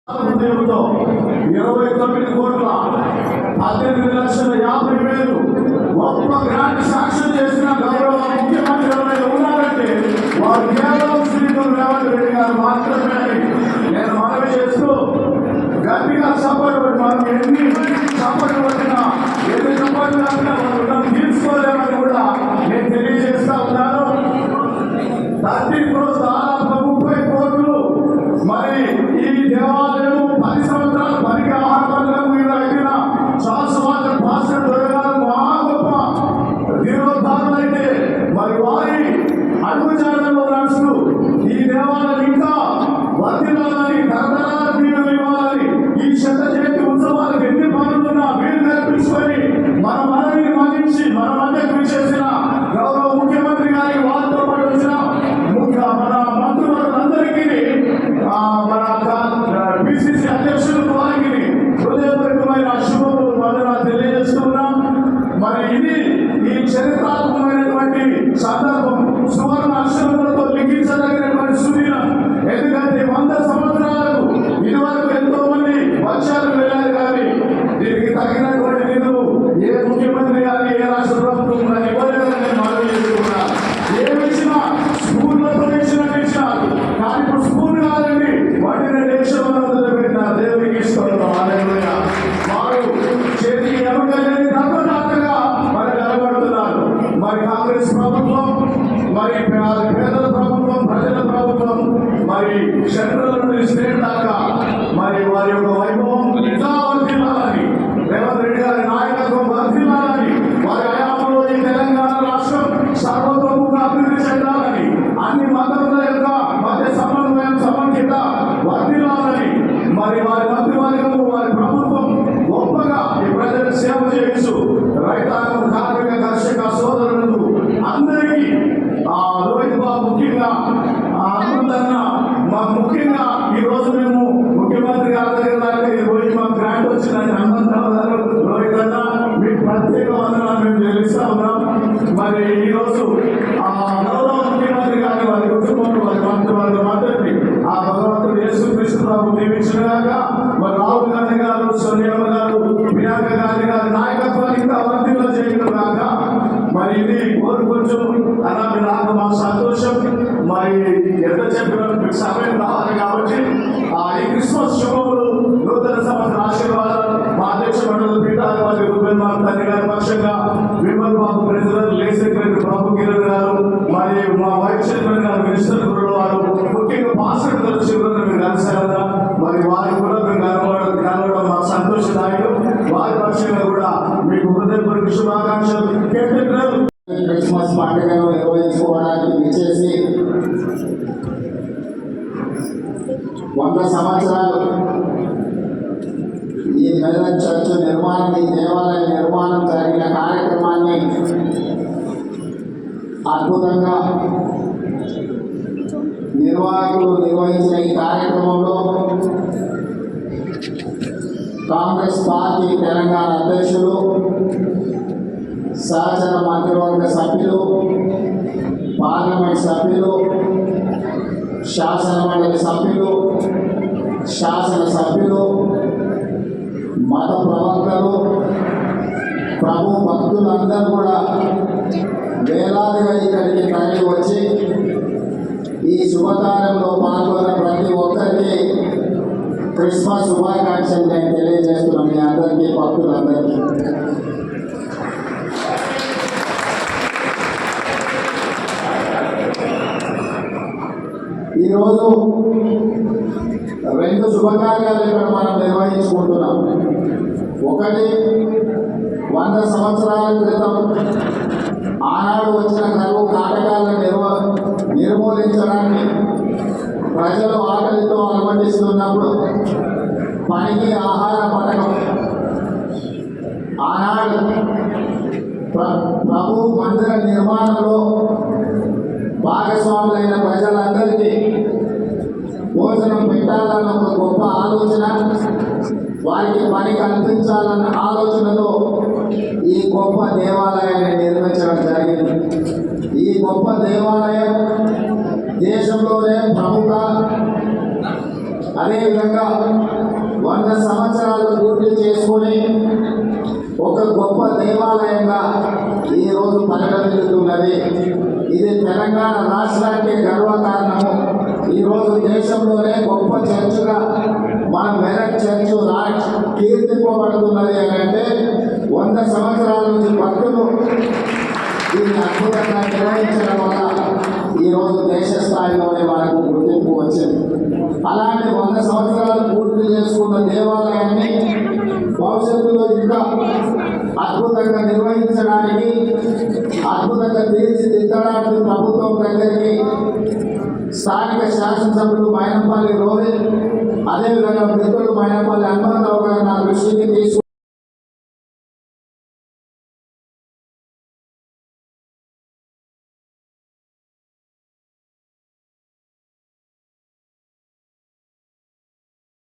29,18,50,000 గొప్ప గ్రాంట్ సాక్ష్యం చేసిన గౌరవ ముఖ్యమంత్రి ఎవరైనా ఉన్నారంటే వారు కేవలం శ్రీధర్ రేవంత్ రెడ్డి గారు మాత్రమే నేను మనవి చేస్తూ గట్టిగా సపోర్ట్ పెట్టి మనం ఎన్ని సపోర్ట్ పట్టినా ఎన్ని సపోర్ట్ కాకుండా మనం తీసుకోలేమని కూడా నేను తెలియజేస్తా ఉన్నాను. 30 crores దాదాపు 30 కోట్లు మరి ఈ దేవాలయం 10 సంవత్సరాల పనికి ఆహారం మీద అయిన శాశ్వత భాషలు దొరకాలి మహా గొప్ప దీరోద్ధారులైతే మరి వారి అడుగుజాడలో నడుస్తూ ఈ దేవాలయం ఇంకా వర్ధిల్లాలని తరతరాల దీవెనలు ఇవ్వాలని ఈ శత జయంతి ఉత్సవాలకు ఎన్ని పనులున్నా వీలు కల్పించుకొని మన మనవిని మన్నించి మన మధ్యకు విచ్చేసిన గౌరవ ముఖ్యమంత్రి గారికి వారితో పాటు వచ్చిన మన మంత్రులందరికీ మన పిసిసి అధ్యక్షులకు వారికి హృదయపూర్వకమైన శుభములు వందనాలు తెలియజేస్తున్నాం. మరి ఇది ఈ చరిత్రాత్మకమైనటువంటి సందర్భం సువర్ణ అక్షరములతో లిఖించదగినటువంటి సుదినం. ఎందుకంటే 100 సంవత్సరాలకు ఇదివరకు ఎంతో మంది వర్షాలు వెళ్ళారు కానీ దీనికి తగినటువంటి నిధులు ఏ ముఖ్యమంత్రి గారి ఏ రాష్ట్ర ప్రభుత్వం ఇవ్వలేదని మనం చేసుకున్నా. ఏమిచ్చినా స్కూళ్ళతో ఇచ్చినట్టు ఇచ్చినారు కానీ ఇప్పుడు స్కూల్ కాదండి వాటిని దేశంలో పెట్టినారు. దేవుడికి ఇష్టం వారు చేతికి ఎమగలేని తత్వదాతగా మరి నిలబడుతున్నారు. మరి కాంగ్రెస్ ప్రభుత్వం మరి పేదల ప్రభుత్వం ప్రజల ప్రభుత్వం మరి సెంట్రల్ నుండి స్టేట్ దాకా మరి వారి యొక్క వైభవం ఇంకా వర్ధిల్లాలని రేవంత్ రెడ్డి గారి నాయకత్వం వర్ధిల్లాలని వారి హయాంలో ఈ తెలంగాణ రాష్ట్రం సర్వతోముఖ అభివృద్ధి చెందాలని అన్ని మతముల యొక్క మధ్య సమన్వయం సమైక్యత వర్ధిల్లాలని మరి వారి మంత్రివర్గము వారి ప్రభుత్వం గొప్పగా ఈ ప్రజలకు సేవ చేస్తూ రైతాంగం కార్మిక కర్షక సోదరులకు అందరికీ రోహిత్ బాబు ముఖ్యంగా ఆనందన్న ముఖ్యంగా ఈ రోజు మేము ముఖ్యమంత్రి గారి దగ్గర ఈ రోజు మాకు గ్రాంట్ వచ్చిందని అనంతరావు రోహిత్ అన్న మీకు ప్రత్యేక వందనాలు మేము చెల్లిస్తా ఉన్నాం. మరి ఈ రోజు గౌరవ ముఖ్యమంత్రి గారి వారి కుటుంబంలో వారి మంత్రివర్గం అందరికీ ఆ భగవంతుడు యేసుక్రీస్తు ప్రభు దీవించినగాక. మరి రాహుల్ గాంధీ గారు సోనియా గారు ప్రియాంక గాంధీ గారి నాయకత్వాన్ని ఇంకా వర్ధిల్ల చేయడం కాక మరి ఇది కోరుకొచ్చు అలా నాకు మా సంతోషం. మరి ఎంత చెప్పిన సమయం రావాలి కాబట్టి ఈ క్రిస్మస్ శుభములు నూతన సంవత్సర ఆశీర్వాదాలు మా అధ్యక్ష మండలి పీఠాధిపతి రూబెన్ మార్ తండ్రి గారి పక్షంగా విమల్ బాబు ప్రెసిడెంట్ లే సెక్రటరీ ప్రభు కిరణ్ గారు మరి మా వైస్ చైర్మన్ గారు మినిస్టర్ గురుడు వారు ముఖ్యంగా పాస్టర్ గారు చివరిని మీరు కలిసారా మరి వారి కూడా మీరు కలవడం మాకు సంతోషదాయకం. వారి పక్షంగా కూడా మీకు హృదయపూర్వక శుభాకాంక్షలు. క్రిస్మస్ పండుగను నిర్వహించుకోవడానికి విచ్చేసి 100 సంవత్సరాలు ఈ మెదక్ చర్చ్ నిర్మాణం ఈ దేవాలయ నిర్మాణం జరిగిన కార్యక్రమాన్ని అద్భుతంగా నిర్వాహకులు నిర్వహించిన ఈ కార్యక్రమంలో కాంగ్రెస్ పార్టీ తెలంగాణ అధ్యక్షులు సహచర మంత్రివర్గ సభ్యులు పార్లమెంట్ సభ్యులు శాసన మండలి సభ్యులు శాసన సభ్యులు మత ప్రవక్తలు ప్రభు భక్తులందరూ కూడా వేలాదిగా ఇక్కడికి తరలి వచ్చి ఈ శుభకార్యంలో పాల్గొన్న ప్రతి ఒక్కరికి క్రిస్మస్ శుభాకాంక్షలు నేను తెలియజేస్తున్నాను. మీ అందరికీ భక్తులందరికీ ఈరోజు 2 శుభకార్యాలు ఇక్కడ మనం నిర్వహించుకుంటున్నాం. ఒకటి 100 సంవత్సరాల క్రితం ఆనాడు వచ్చిన కరువు కాటకాలను నిర్మూలించడానికి ప్రజలు ఆకలితో అలమటిస్తున్నప్పుడు పనికి ఆహార పథకం ఆనాడు ప్రభు మందిర నిర్మాణంలో భాగస్వాములైన ప్రజలందరికీ భోజనం పెట్టాలన్న ఒక గొప్ప ఆలోచన, వారికి పని కల్పించాలన్న ఆలోచనతో ఈ గొప్ప దేవాలయాన్ని నిర్మించడం జరిగింది. ఈ గొప్ప దేవాలయం దేశంలోనే ప్రముఖ అదేవిధంగా ఇది తెలంగాణ రాష్ట్రానికి గర్వకారణము. ఈరోజు దేశంలోనే గొప్ప చర్చిగా మన మెదక్ చర్చ్ కీర్తింపబడుతున్నది అని అంటే 100 సంవత్సరాల నుంచి భక్తులు దీన్ని అద్భుతంగా నిర్వహించడం వల్ల ఈరోజు దేశ స్థాయిలోనే మనకు గుర్తింపు వచ్చింది. అలాంటి 100 సంవత్సరాలు పూర్తి చేసుకున్న దేవాలయాన్ని భవిష్యత్తులో ఇంకా అద్భుతంగా నిర్వహించడానికి, అద్భుతంగా తీర్చిదిద్దడానికి ప్రభుత్వం దగ్గరికి స్థానిక శాసనసభ్యులు మైనంపల్లి రోహిత్, అదేవిధంగా మిత్రులు మైనంపల్లి హనుమంతరావు గారు నా దృష్టికి తీసుకు